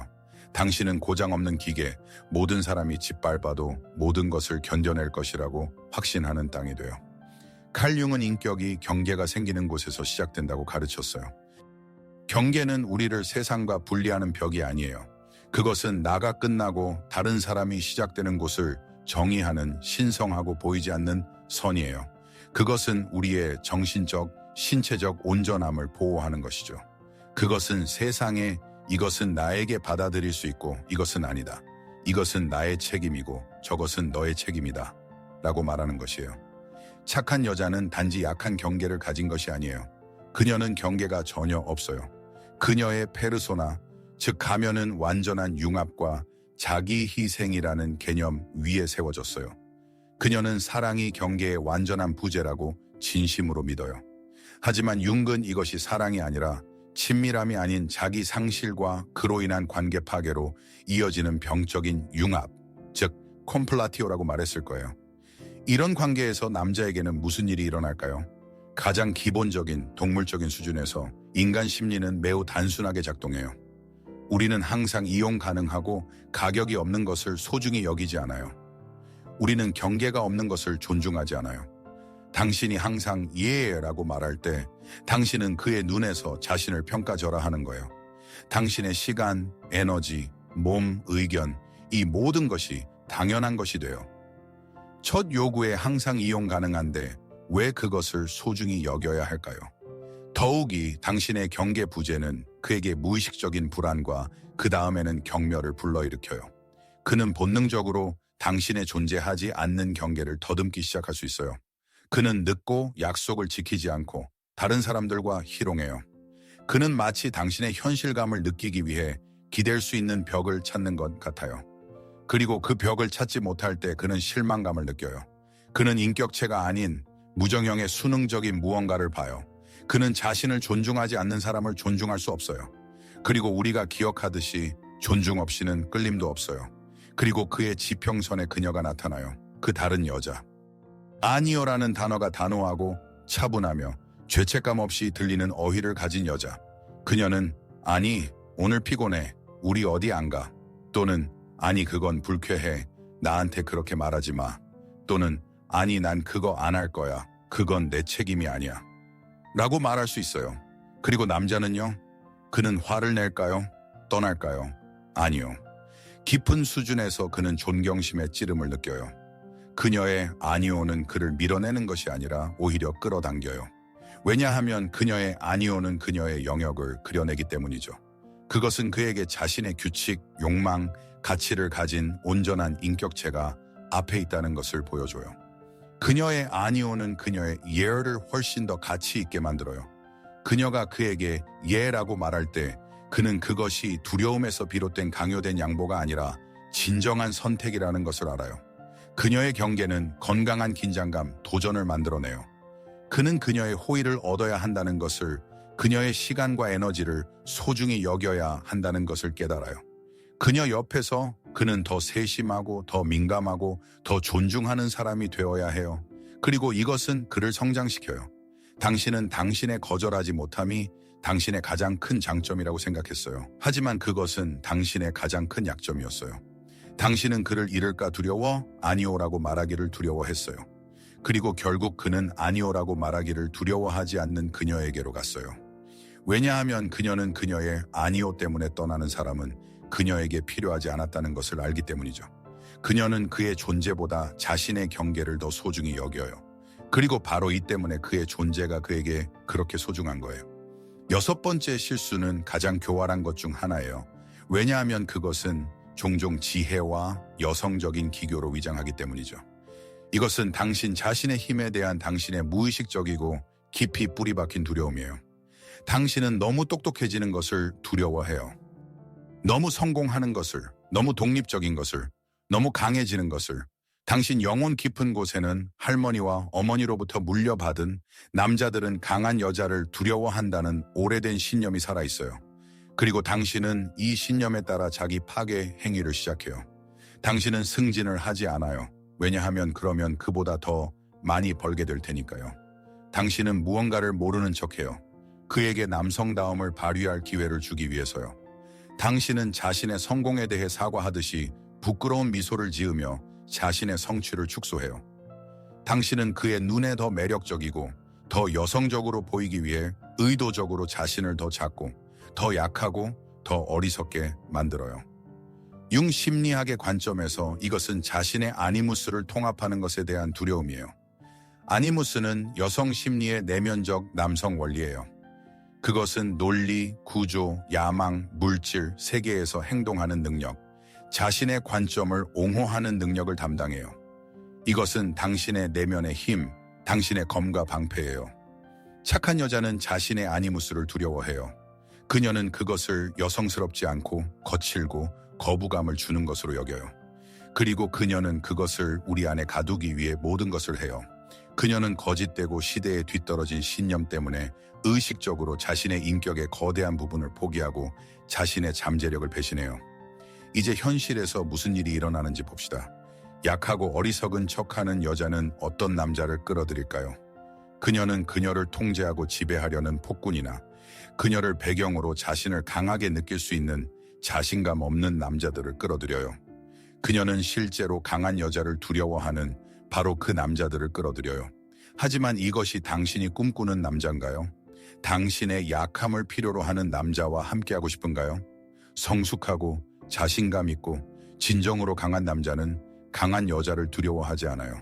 당신은 고장 없는 기계, 모든 사람이 짓밟아도 모든 것을 견뎌낼 것이라고 확신하는 땅이 돼요. 칼 융은 인격이 경계가 생기는 곳에서 시작된다고 가르쳤어요. 경계는 우리를 세상과 분리하는 벽이 아니에요. 그것은 나가 끝나고 다른 사람이 시작되는 곳을 정의하는 신성하고 보이지 않는 선이에요. 그것은 우리의 정신적, 신체적 온전함을 보호하는 것이죠. 그것은 세상에 이것은 나에게 받아들일 수 있고 이것은 아니다. 이것은 나의 책임이고 저것은 너의 책임이다. 라고 말하는 것이에요. 착한 여자는 단지 약한 경계를 가진 것이 아니에요. 그녀는 경계가 전혀 없어요. 그녀의 페르소나, 즉 가면은 완전한 융합과 자기 희생이라는 개념 위에 세워졌어요. 그녀는 사랑이 경계의 완전한 부재라고 진심으로 믿어요. 하지만 융은 이것이 사랑이 아니라 친밀함이 아닌 자기 상실과 그로 인한 관계 파괴로 이어지는 병적인 융합, 즉 콤플라티오라고 말했을 거예요. 이런 관계에서 남자에게는 무슨 일이 일어날까요? 가장 기본적인 동물적인 수준에서 인간 심리는 매우 단순하게 작동해요. 우리는 항상 이용 가능하고 가격이 없는 것을 소중히 여기지 않아요. 우리는 경계가 없는 것을 존중하지 않아요. 당신이 항상 예라고 말할 때 당신은 그의 눈에서 자신을 평가절하하는 거예요. 당신의 시간, 에너지, 몸, 의견, 이 모든 것이 당연한 것이 돼요. 첫 요구에 항상 이용 가능한데 왜 그것을 소중히 여겨야 할까요? 더욱이 당신의 경계 부재는 그에게 무의식적인 불안과 그 다음에는 경멸을 불러일으켜요. 그는 본능적으로 당신의 존재하지 않는 경계를 더듬기 시작할 수 있어요. 그는 늦고 약속을 지키지 않고 다른 사람들과 희롱해요. 그는 마치 당신의 현실감을 느끼기 위해 기댈 수 있는 벽을 찾는 것 같아요. 그리고 그 벽을 찾지 못할 때 그는 실망감을 느껴요. 그는 인격체가 아닌 무정형의 수능적인 무언가를 봐요. 그는 자신을 존중하지 않는 사람을 존중할 수 없어요. 그리고 우리가 기억하듯이 존중 없이는 끌림도 없어요. 그리고 그의 지평선에 그녀가 나타나요. 그 다른 여자. 아니요라는 단어가 단호하고 차분하며 죄책감 없이 들리는 어휘를 가진 여자. 그녀는 아니, 오늘 피곤해. 우리 어디 안 가. 또는 아니, 그건 불쾌해. 나한테 그렇게 말하지 마. 또는 아니, 난 그거 안 할 거야. 그건 내 책임이 아니야. 라고 말할 수 있어요. 그리고 남자는요? 그는 화를 낼까요? 떠날까요? 아니요. 깊은 수준에서 그는 존경심의 찌름을 느껴요. 그녀의 아니오는 그를 밀어내는 것이 아니라 오히려 끌어당겨요. 왜냐하면 그녀의 아니오는 그녀의 영역을 그려내기 때문이죠. 그것은 그에게 자신의 규칙, 욕망, 가치를 가진 온전한 인격체가 앞에 있다는 것을 보여줘요. 그녀의 아니오는 그녀의 예를 훨씬 더 가치 있게 만들어요. 그녀가 그에게 예라고 말할 때 그는 그것이 두려움에서 비롯된 강요된 양보가 아니라 진정한 선택이라는 것을 알아요. 그녀의 경계는 건강한 긴장감, 도전을 만들어내요. 그는 그녀의 호의를 얻어야 한다는 것을, 그녀의 시간과 에너지를 소중히 여겨야 한다는 것을 깨달아요. 그녀 옆에서 그는 더 세심하고 더 민감하고 더 존중하는 사람이 되어야 해요. 그리고 이것은 그를 성장시켜요. 당신은 당신의 거절하지 못함이 당신의 가장 큰 장점이라고 생각했어요. 하지만 그것은 당신의 가장 큰 약점이었어요. 당신은 그를 잃을까 두려워 아니오라고 말하기를 두려워했어요. 그리고 결국 그는 아니오라고 말하기를 두려워하지 않는 그녀에게로 갔어요. 왜냐하면 그녀는 그녀의 아니오 때문에 떠나는 사람은 그녀에게 필요하지 않았다는 것을 알기 때문이죠. 그녀는 그의 존재보다 자신의 경계를 더 소중히 여겨요. 그리고 바로 이 때문에 그의 존재가 그에게 그렇게 소중한 거예요. 여섯 번째 실수는 가장 교활한 것 중 하나예요. 왜냐하면 그것은 종종 지혜와 여성적인 기교로 위장하기 때문이죠. 이것은 당신 자신의 힘에 대한 당신의 무의식적이고 깊이 뿌리 박힌 두려움이에요. 당신은 너무 똑똑해지는 것을 두려워해요. 너무 성공하는 것을, 너무 독립적인 것을, 너무 강해지는 것을, 당신 영혼 깊은 곳에는 할머니와 어머니로부터 물려받은 남자들은 강한 여자를 두려워한다는 오래된 신념이 살아있어요. 그리고 당신은 이 신념에 따라 자기 파괴 행위를 시작해요. 당신은 승진을 하지 않아요. 왜냐하면 그러면 그보다 더 많이 벌게 될 테니까요. 당신은 무언가를 모르는 척해요. 그에게 남성다움을 발휘할 기회를 주기 위해서요. 당신은 자신의 성공에 대해 사과하듯이 부끄러운 미소를 지으며 자신의 성취를 축소해요. 당신은 그의 눈에 더 매력적이고 더 여성적으로 보이기 위해 의도적으로 자신을 더 작고 더 약하고 더 어리석게 만들어요. 융 심리학의 관점에서 이것은 자신의 아니무스를 통합하는 것에 대한 두려움이에요. 아니무스는 여성 심리의 내면적 남성 원리예요. 그것은 논리, 구조, 야망, 물질, 세계에서 행동하는 능력, 자신의 관점을 옹호하는 능력을 담당해요. 이것은 당신의 내면의 힘, 당신의 검과 방패예요. 착한 여자는 자신의 아니무스를 두려워해요. 그녀는 그것을 여성스럽지 않고 거칠고 거부감을 주는 것으로 여겨요. 그리고 그녀는 그것을 우리 안에 가두기 위해 모든 것을 해요. 그녀는 거짓되고 시대에 뒤떨어진 신념 때문에 의식적으로 자신의 인격의 거대한 부분을 포기하고 자신의 잠재력을 배신해요. 이제 현실에서 무슨 일이 일어나는지 봅시다. 약하고 어리석은 척하는 여자는 어떤 남자를 끌어들일까요? 그녀는 그녀를 통제하고 지배하려는 폭군이나 그녀를 배경으로 자신을 강하게 느낄 수 있는 자신감 없는 남자들을 끌어들여요. 그녀는 실제로 강한 여자를 두려워하는 바로 그 남자들을 끌어들여요. 하지만 이것이 당신이 꿈꾸는 남자인가요? 당신의 약함을 필요로 하는 남자와 함께하고 싶은가요? 성숙하고 자신감 있고 진정으로 강한 남자는 강한 여자를 두려워하지 않아요.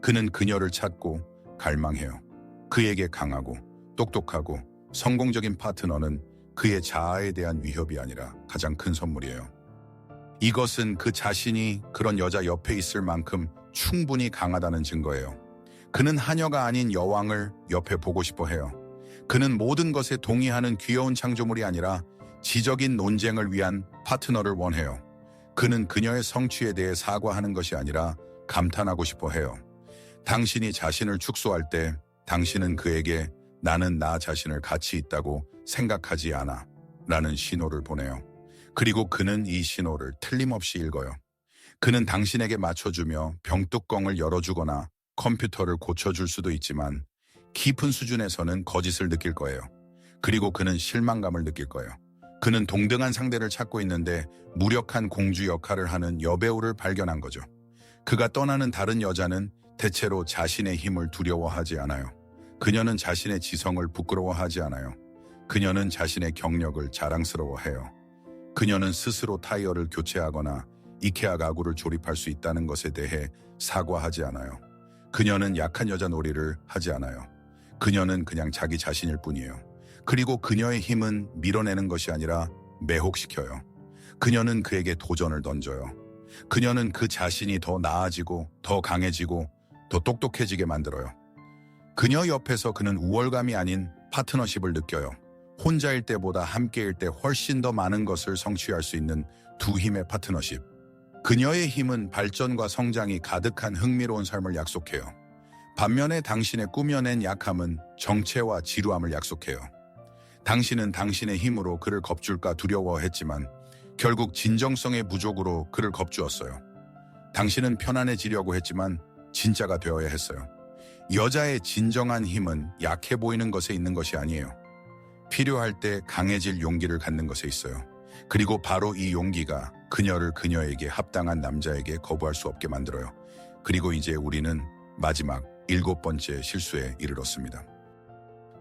그는 그녀를 찾고 갈망해요. 그에게 강하고 똑똑하고 성공적인 파트너는 그의 자아에 대한 위협이 아니라 가장 큰 선물이에요. 이것은 그 자신이 그런 여자 옆에 있을 만큼 충분히 강하다는 증거예요. 그는 하녀가 아닌 여왕을 옆에 보고 싶어 해요. 그는 모든 것에 동의하는 귀여운 창조물이 아니라 지적인 논쟁을 위한 파트너를 원해요. 그는 그녀의 성취에 대해 사과하는 것이 아니라 감탄하고 싶어 해요. 당신이 자신을 축소할 때 당신은 그에게 나는 나 자신을 가치 있다고 생각하지 않아 라는 신호를 보내요. 그리고 그는 이 신호를 틀림없이 읽어요. 그는 당신에게 맞춰주며 병뚜껑을 열어주거나 컴퓨터를 고쳐줄 수도 있지만 깊은 수준에서는 거짓을 느낄 거예요. 그리고 그는 실망감을 느낄 거예요. 그는 동등한 상대를 찾고 있는데 무력한 공주 역할을 하는 여배우를 발견한 거죠. 그가 떠나는 다른 여자는 대체로 자신의 힘을 두려워하지 않아요. 그녀는 자신의 지성을 부끄러워하지 않아요. 그녀는 자신의 경력을 자랑스러워해요. 그녀는 스스로 타이어를 교체하거나 이케아 가구를 조립할 수 있다는 것에 대해 사과하지 않아요. 그녀는 약한 여자 놀이를 하지 않아요. 그녀는 그냥 자기 자신일 뿐이에요. 그리고 그녀의 힘은 밀어내는 것이 아니라 매혹시켜요. 그녀는 그에게 도전을 던져요. 그녀는 그 자신이 더 나아지고 더 강해지고 더 똑똑해지게 만들어요. 그녀 옆에서 그는 우월감이 아닌 파트너십을 느껴요. 혼자일 때보다 함께일 때 훨씬 더 많은 것을 성취할 수 있는 두 힘의 파트너십. 그녀의 힘은 발전과 성장이 가득한 흥미로운 삶을 약속해요. 반면에 당신의 꾸며낸 약함은 정체와 지루함을 약속해요. 당신은 당신의 힘으로 그를 겁줄까 두려워했지만 결국 진정성의 부족으로 그를 겁주었어요. 당신은 편안해지려고 했지만 진짜가 되어야 했어요. 여자의 진정한 힘은 약해 보이는 것에 있는 것이 아니에요. 필요할 때 강해질 용기를 갖는 것에 있어요. 그리고 바로 이 용기가 그녀를 그녀에게 합당한 남자에게 거부할 수 없게 만들어요. 그리고 이제 우리는 마지막 7번째 실수에 이르렀습니다.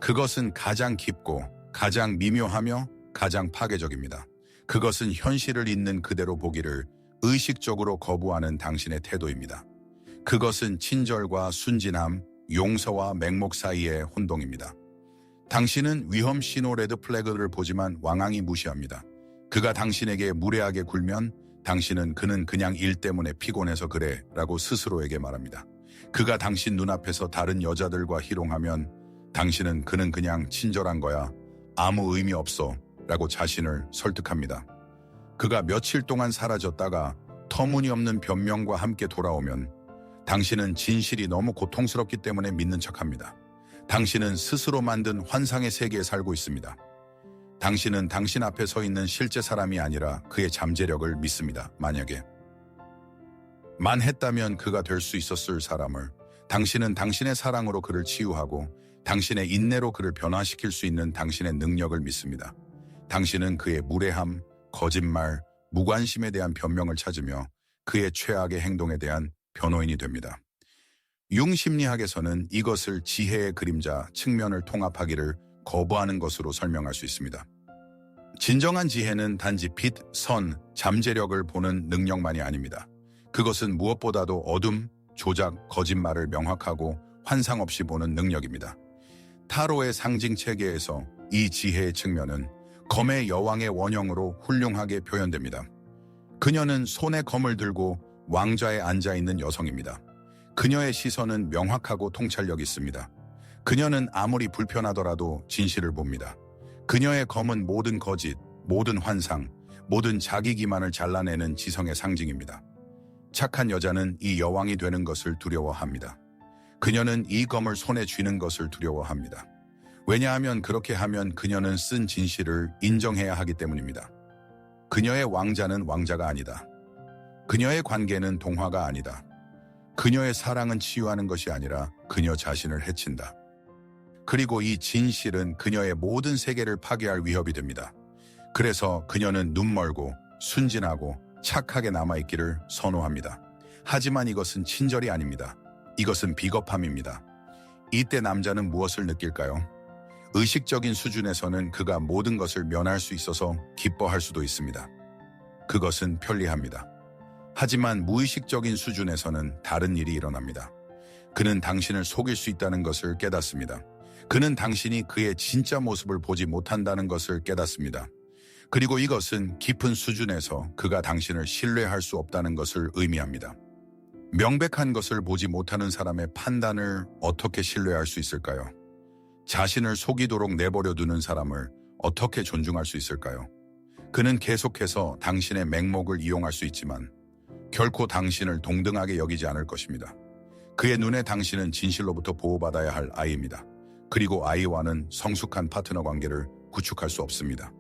그것은 가장 깊고 가장 미묘하며 가장 파괴적입니다. 그것은 현실을 있는 그대로 보기를 의식적으로 거부하는 당신의 태도입니다. 그것은 친절과 순진함, 용서와 맹목 사이의 혼동입니다. 당신은 위험 신호 레드 플래그를 보지만 왕왕히 무시합니다. 그가 당신에게 무례하게 굴면 당신은 그는 그냥 일 때문에 피곤해서 그래 라고 스스로에게 말합니다. 그가 당신 눈앞에서 다른 여자들과 희롱하면 당신은 그는 그냥 친절한 거야. 아무 의미 없어 라고 자신을 설득합니다. 그가 며칠 동안 사라졌다가 터무니없는 변명과 함께 돌아오면 당신은 진실이 너무 고통스럽기 때문에 믿는 척합니다. 당신은 스스로 만든 환상의 세계에 살고 있습니다. 당신은 당신 앞에 서 있는 실제 사람이 아니라 그의 잠재력을 믿습니다. 만약에만 했다면 그가 될 수 있었을 사람을 당신은 당신의 사랑으로 그를 치유하고 당신의 인내로 그를 변화시킬 수 있는 당신의 능력을 믿습니다. 당신은 그의 무례함, 거짓말, 무관심에 대한 변명을 찾으며 그의 최악의 행동에 대한 변호인이 됩니다. 융심리학에서는 이것을 지혜의 그림자 측면을 통합하기를 거부하는 것으로 설명할 수 있습니다. 진정한 지혜는 단지 빛, 선, 잠재력을 보는 능력만이 아닙니다. 그것은 무엇보다도 어둠, 조작, 거짓말을 명확하고 환상 없이 보는 능력입니다. 타로의 상징 체계에서 이 지혜의 측면은 검의 여왕의 원형으로 훌륭하게 표현됩니다. 그녀는 손에 검을 들고 왕좌에 앉아있는 여성입니다. 그녀의 시선은 명확하고 통찰력 있습니다. 그녀는 아무리 불편하더라도 진실을 봅니다. 그녀의 검은 모든 거짓, 모든 환상, 모든 자기 기만을 잘라내는 지성의 상징입니다. 착한 여자는 이 여왕이 되는 것을 두려워합니다. 그녀는 이 검을 손에 쥐는 것을 두려워합니다. 왜냐하면 그렇게 하면 그녀는 쓴 진실을 인정해야 하기 때문입니다. 그녀의 왕자는 왕자가 아니다. 그녀의 관계는 동화가 아니다. 그녀의 사랑은 치유하는 것이 아니라 그녀 자신을 해친다. 그리고 이 진실은 그녀의 모든 세계를 파괴할 위협이 됩니다. 그래서 그녀는 눈멀고 순진하고 착하게 남아있기를 선호합니다. 하지만 이것은 친절이 아닙니다. 이것은 비겁함입니다. 이때 남자는 무엇을 느낄까요? 의식적인 수준에서는 그가 모든 것을 면할 수 있어서 기뻐할 수도 있습니다. 그것은 편리합니다. 하지만 무의식적인 수준에서는 다른 일이 일어납니다. 그는 당신을 속일 수 있다는 것을 깨닫습니다. 그는 당신이 그의 진짜 모습을 보지 못한다는 것을 깨닫습니다. 그리고 이것은 깊은 수준에서 그가 당신을 신뢰할 수 없다는 것을 의미합니다. 명백한 것을 보지 못하는 사람의 판단을 어떻게 신뢰할 수 있을까요? 자신을 속이도록 내버려 두는 사람을 어떻게 존중할 수 있을까요? 그는 계속해서 당신의 맹목을 이용할 수 있지만 결코 당신을 동등하게 여기지 않을 것입니다. 그의 눈에 당신은 진실로부터 보호받아야 할 아이입니다. 그리고 아이와는 성숙한 파트너 관계를 구축할 수 없습니다.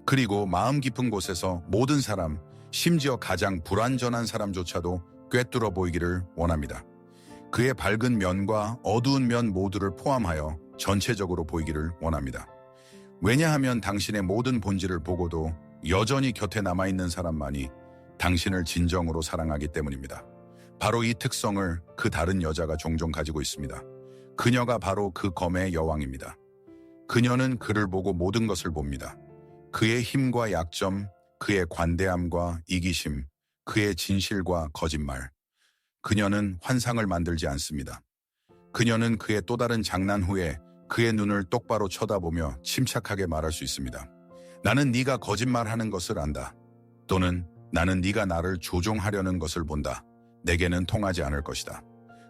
그리고 마음 깊은 곳에서 모든 사람, 심지어 가장 불완전한 사람조차도 꿰뚫어 보이기를 원합니다. 그의 밝은 면과 어두운 면 모두를 포함하여 전체적으로 보이기를 원합니다. 왜냐하면 당신의 모든 본질을 보고도 여전히 곁에 남아있는 사람만이 당신을 진정으로 사랑하기 때문입니다. 바로 이 특성을 그 다른 여자가 종종 가지고 있습니다. 그녀가 바로 그 검의 여왕입니다. 그녀는 그를 보고 모든 것을 봅니다. 그의 힘과 약점, 그의 관대함과 이기심, 그의 진실과 거짓말. 그녀는 환상을 만들지 않습니다. 그녀는 그의 또 다른 장난 후에 그의 눈을 똑바로 쳐다보며 침착하게 말할 수 있습니다. 나는 네가 거짓말하는 것을 안다. 또는 나는 네가 나를 조종하려는 것을 본다. 내게는 통하지 않을 것이다.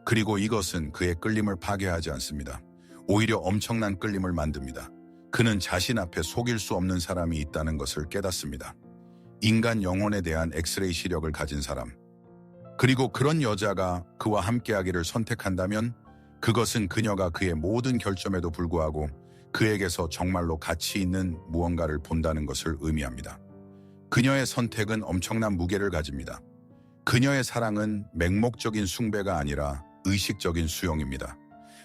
그리고 이것은 그의 끌림을 파괴하지 않습니다. 오히려 엄청난 끌림을 만듭니다. 그는 자신 앞에 속일 수 없는 사람이 있다는 것을 깨닫습니다. 인간 영혼에 대한 엑스레이 시력을 가진 사람. 그리고 그런 여자가 그와 함께하기를 선택한다면 그것은 그녀가 그의 모든 결점에도 불구하고 그에게서 정말로 가치 있는 무언가를 본다는 것을 의미합니다. 그녀의 선택은 엄청난 무게를 가집니다. 그녀의 사랑은 맹목적인 숭배가 아니라 의식적인 수용입니다.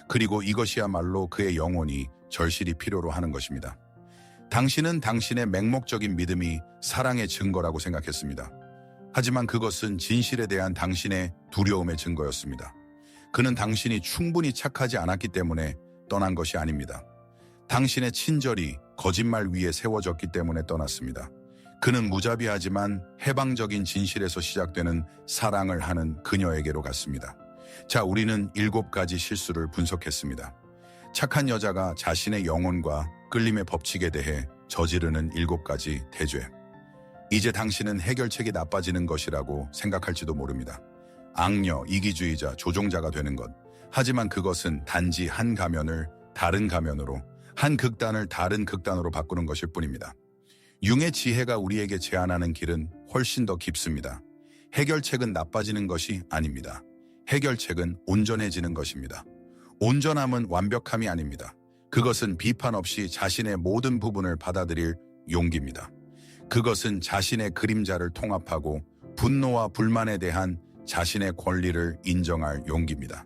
그리고 이것이야말로 그의 영혼이 절실히 필요로 하는 것입니다. 당신은 당신의 맹목적인 믿음이 사랑의 증거라고 생각했습니다. 하지만 그것은 진실에 대한 당신의 두려움의 증거였습니다. 그는 당신이 충분히 착하지 않았기 때문에 떠난 것이 아닙니다. 당신의 친절이 거짓말 위에 세워졌기 때문에 떠났습니다. 그는 무자비하지만 해방적인 진실에서 시작되는 사랑을 하는 그녀에게로 갔습니다. 자, 우리는 7가지 실수를 분석했습니다. 착한 여자가 자신의 영혼과 끌림의 법칙에 대해 저지르는 7가지 대죄. 이제 당신은 해결책이 나빠지는 것이라고 생각할지도 모릅니다. 악녀, 이기주의자, 조종자가 되는 것. 하지만 그것은 단지 한 가면을 다른 가면으로, 한 극단을 다른 극단으로 바꾸는 것일 뿐입니다. 융의 지혜가 우리에게 제안하는 길은 훨씬 더 깊습니다. 해결책은 나빠지는 것이 아닙니다. 해결책은 온전해지는 것입니다. 온전함은 완벽함이 아닙니다. 그것은 비판 없이 자신의 모든 부분을 받아들일 용기입니다. 그것은 자신의 그림자를 통합하고 분노와 불만에 대한 자신의 권리를 인정할 용기입니다.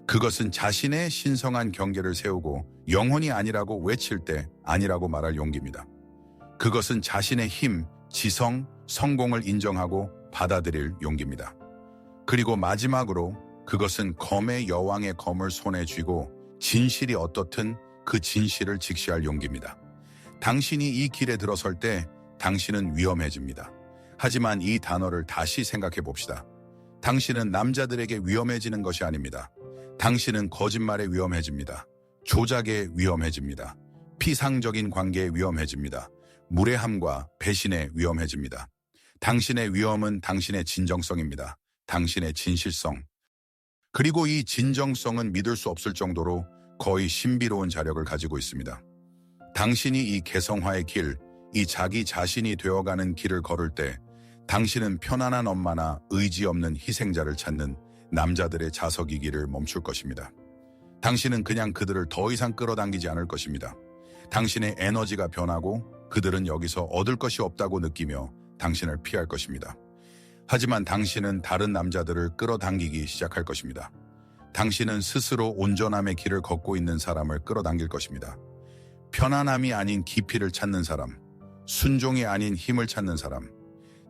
그것은 자신의 신성한 경계를 세우고 영혼이 아니라고 외칠 때 아니라고 말할 용기입니다. 그것은 자신의 힘, 지성, 성공을 인정하고 받아들일 용기입니다. 그리고 마지막으로 그것은 검의 여왕의 검을 손에 쥐고 진실이 어떻든 그 진실을 직시할 용기입니다. 당신이 이 길에 들어설 때 당신은 위험해집니다. 하지만 이 단어를 다시 생각해 봅시다. 당신은 남자들에게 위험해지는 것이 아닙니다. 당신은 거짓말에 위험해집니다. 조작에 위험해집니다. 피상적인 관계에 위험해집니다. 무례함과 배신에 위험해집니다. 당신의 위험은 당신의 진정성입니다. 당신의 진실성. 그리고 이 진정성은 믿을 수 없을 정도로 거의 신비로운 자력을 가지고 있습니다. 당신이 이 개성화의 길, 이 자기 자신이 되어가는 길을 걸을 때 당신은 편안한 엄마나 의지 없는 희생자를 찾는 남자들의 자석이기를 멈출 것입니다. 당신은 그냥 그들을 더 이상 끌어당기지 않을 것입니다. 당신의 에너지가 변하고 그들은 여기서 얻을 것이 없다고 느끼며 당신을 피할 것입니다. 하지만 당신은 다른 남자들을 끌어당기기 시작할 것입니다. 당신은 스스로 온전함의 길을 걷고 있는 사람을 끌어당길 것입니다. 편안함이 아닌 깊이를 찾는 사람, 순종이 아닌 힘을 찾는 사람,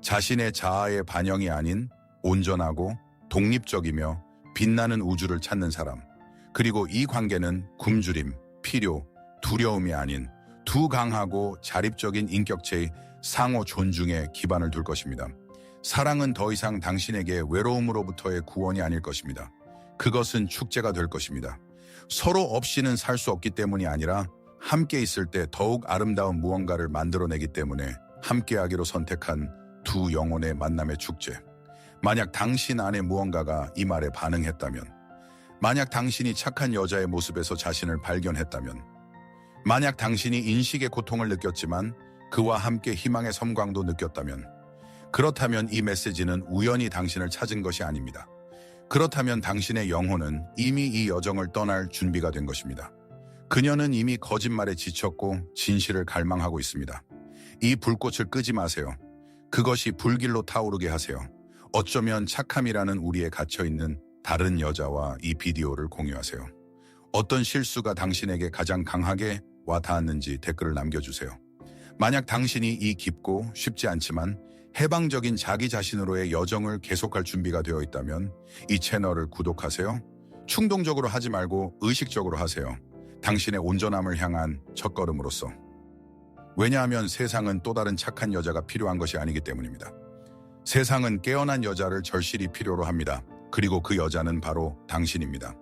자신의 자아의 반영이 아닌 온전하고 독립적이며 빛나는 우주를 찾는 사람, 그리고 이 관계는 굶주림, 필요, 두려움이 아닌 두 강하고 자립적인 인격체의 상호 존중에 기반을 둘 것입니다. 사랑은 더 이상 당신에게 외로움으로부터의 구원이 아닐 것입니다. 그것은 축제가 될 것입니다. 서로 없이는 살 수 없기 때문이 아니라 함께 있을 때 더욱 아름다운 무언가를 만들어내기 때문에 함께하기로 선택한 두 영혼의 만남의 축제. 만약 당신 안에 무언가가 이 말에 반응했다면, 만약 당신이 착한 여자의 모습에서 자신을 발견했다면, 만약 당신이 인식의 고통을 느꼈지만 그와 함께 희망의 섬광도 느꼈다면, 그렇다면 이 메시지는 우연히 당신을 찾은 것이 아닙니다. 그렇다면 당신의 영혼은 이미 이 여정을 떠날 준비가 된 것입니다. 그녀는 이미 거짓말에 지쳤고 진실을 갈망하고 있습니다. 이 불꽃을 끄지 마세요. 그것이 불길로 타오르게 하세요. 어쩌면 착함이라는 우리에 갇혀있는 다른 여자와 이 비디오를 공유하세요. 어떤 실수가 당신에게 가장 강하게 와 닿았는지 댓글을 남겨주세요. 만약 당신이 이 깊고 쉽지 않지만 해방적인 자기 자신으로의 여정을 계속할 준비가 되어 있다면 이 채널을 구독하세요. 충동적으로 하지 말고 의식적으로 하세요. 당신의 온전함을 향한 첫걸음으로써. 왜냐하면 세상은 또 다른 착한 여자가 필요한 것이 아니기 때문입니다. 세상은 깨어난 여자를 절실히 필요로 합니다. 그리고 그 여자는 바로 당신입니다.